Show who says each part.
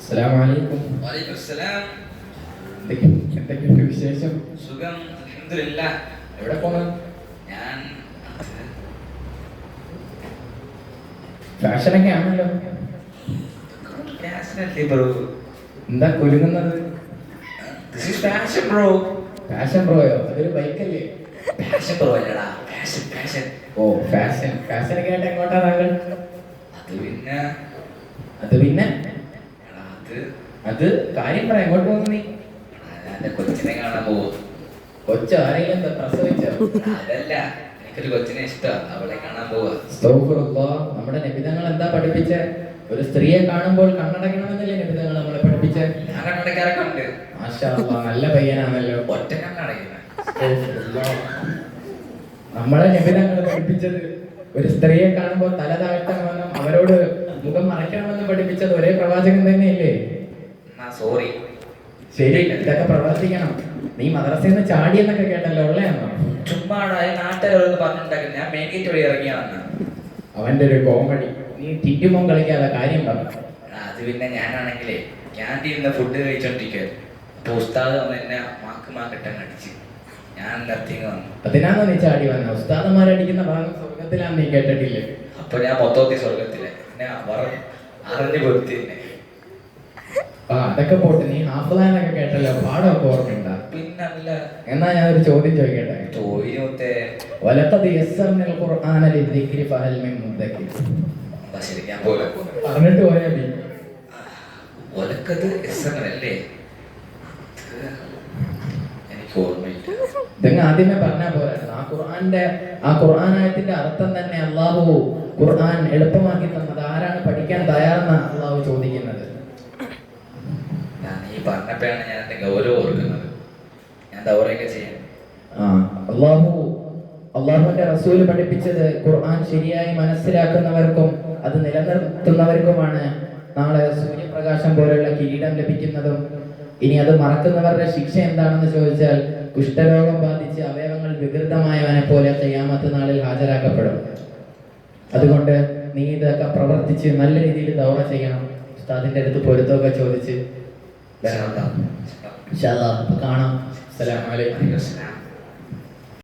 Speaker 1: അസ്സലാമു അലൈക്കും.
Speaker 2: വലൈക്കും സലാം.
Speaker 1: എന്തൊക്കെയുണ്ട് വിശേഷം?
Speaker 2: സുഖം, അൽഹംദുലില്ലാഹ്.
Speaker 1: എവിടെ പോണു?
Speaker 2: ഞാൻ
Speaker 1: ഫാഷനൊക്കെ ആണല്ലോ.
Speaker 2: ഫാഷനല്ലേ ബ്രോ?
Speaker 1: എന്താ കുലുങ്ങുന്നത്?
Speaker 2: This is fashion bro.
Speaker 1: ഫാഷൻ ബ്രോയോ? അതൊരു ബൈക്കല്ലേ?
Speaker 2: ഫാഷൻ ബ്രോ അല്ലടാ, ഫാഷൻ ഫാഷൻ.
Speaker 1: ഓ ഫാഷൻ. ഫാഷനൊക്കെ ആയിട്ട് എങ്ങോട്ടാ താങ്കൾ?
Speaker 2: അത് പിന്നെ
Speaker 1: അത് പിന്നെ
Speaker 2: എടാ,
Speaker 1: അത് കാര്യം പറ. എങ്ങോട്ട് പോകുന്നു നീ?
Speaker 2: ഞാൻ എന്റെ കൊച്ചിനെ കാണാൻ പോവും.
Speaker 1: കൊച്ചോ? ആരെങ്കിലും എന്താ പ്രസവിച്ചോ?
Speaker 2: അതല്ല, എനിക്കൊരു കൊച്ചിനെ ഇഷ്ടമാണ്, അവളെ കാണാൻ പോവാ.
Speaker 1: അസ്തഗ്ഫിറുല്ലാഹ്. നമ്മുടെ നബിതങ്ങൾ എന്താ പഠിപ്പിച്ച? ഒരു സ്ത്രീയെ കാണുമ്പോൾ കണ്ണടക്കണമെന്നല്ലേ നബിതങ്ങൾ നമ്മളെ പഠിപ്പിച്ച?
Speaker 2: ഞാൻ കണ്ണടക്കാരൊക്കെ ഉണ്ട്.
Speaker 1: മാഷാ അല്ലാഹ്, നല്ല പയ്യനാണല്ലോ.
Speaker 2: ഒറ്റ കണ്ണടക്കുന്നത്.
Speaker 1: നമ്മളെ നബിതങ്ങൾ പഠിപ്പിച്ചത് ഒരു സ്ത്രീയെ കാണുമ്പോൾ തല താഴ്ത്തണമെന്നും അവരോട് മുഖം മറയ്ക്കണമെന്നും പഠിപ്പിച്ചത് ഒരേ പ്രവാചകൻ തന്നെയല്ലേ?
Speaker 2: എന്നാ സോറി.
Speaker 1: ശരി, ഇതൊക്കെ പ്രവർത്തിക്കണം. നീ മദ്രസയിൽ നിന്ന് ചാടിയെന്നൊക്കെ കേട്ടല്ലോ, ഉള്ളയാണോ?
Speaker 2: ചുമ്മാടാ, നാട്ടുകാരോട് പറഞ്ഞിട്ടുണ്ടാക്കി. ഞാൻ മെയിൻ ഗേറ്റ് വഴി ഇറങ്ങിയാണ്.
Speaker 1: അവന്റെ ഒരു കോമഡി. നീ ടിറ്റുമോൻ കളിക്കാതെ കാര്യം പറഞ്ഞു.
Speaker 2: അത് പിന്നെ ഞാനാണെങ്കിലേ ക്യാൻറ്റീനിൽ നിന്ന് ഫുഡ് കഴിച്ചോണ്ടിരിക്കുവായിരുന്നു. അപ്പൊ ഉസ്താദ് വന്ന് എന്നെ മാക്കിട്ടം കടിച്ച് ഞാൻ നിർത്തിങ്ങ് വന്നു.
Speaker 1: അതിനാണോ നീ ചാടി വന്ന? ഉസ്താദന്മാരടിക്കുന്ന ഭാഗം സ്വർഗത്തിലാന്ന് നീ കേട്ടിട്ടില്ലേ?
Speaker 2: അപ്പൊ ഞാൻ മൊത്തത്തിൽ സ്വർഗത്തിലെ എന്നെ അറിഞ്ഞു കൊടുത്തി തന്നെ.
Speaker 1: ആ അതൊക്കെ പോട്ട്. നീ ഹാഫ്ലാനൊക്കെ കേട്ടല്ലോ, പാടമൊക്കെ ഓർമ്മയുണ്ടാ?
Speaker 2: പിന്നല്ല.
Speaker 1: എന്നാ ഞാൻ ഒരു ചോദ്യം ചോദിക്കട്ടെ?
Speaker 2: ചോദ്യത്തെ
Speaker 1: വലഖദ് യസ്സർനൽ ഖുർആന ലിദ്ദിക്രി ഫഹൽ മിൻ മുദ്ദക്കിർ.
Speaker 2: ശരി, ഞാൻ പോലെ
Speaker 1: പറഞ്ഞിട്ട് പോയാ നീ.
Speaker 2: ഒലക്കത് അല്ലേ? എനിക്ക് ഓർമ്മയില്ല.
Speaker 1: ഇതങ്ങ് ആദ്യമേ പറഞ്ഞാ പോരാ. ആ ഖുർആനായത്തിന്റെ അർത്ഥം തന്നെ അള്ളാഹു ഖുർആൻ എളുപ്പമാക്കി തന്നത് ആരാണ് പഠിക്കാൻ തയ്യാറെന്നാണ് അള്ളാഹു ചോദിക്കുന്നത്.
Speaker 2: ഞാൻ ഈ പറഞ്ഞപ്പോഴാണ് ഞാൻ എന്റെ ഗൗരവം ഓർക്കുന്നത്. ഞാൻ ദൗറയൊക്കെ ചെയ്യാം.
Speaker 1: അള്ളാഹുവിന്റെ റസൂല് പഠിപ്പിച്ചത് ഖുർആൻ ശരിയായി മനസ്സിലാക്കുന്നവർക്കും അത് നിലനിർത്തുന്നവർക്കുമാണ് നാളെ സൂര്യപ്രകാശം പോലുള്ള കിരീടം ലഭിക്കുന്നതും. ഇനി അത് മറക്കുന്നവരുടെ ശിക്ഷ എന്താണെന്ന് ചോദിച്ചാൽ കുഷ്ഠരോഗം ബാധിച്ച് അവയവങ്ങൾ വികൃതമായവനെ പോലെ ഖിയാമത്ത് നാളിൽ ഹാജരാക്കപ്പെടും. അതുകൊണ്ട് നീ ഇതൊക്കെ പ്രവർത്തിച്ച് നല്ല രീതിയിൽ ദൗറ ചെയ്യണം. ഉസ്താദിന്റെ അടുത്ത് പൊരുത്തമൊക്കെ ചോദിച്ച് കാണാം. അസ്സലാമു അലൈക്കും.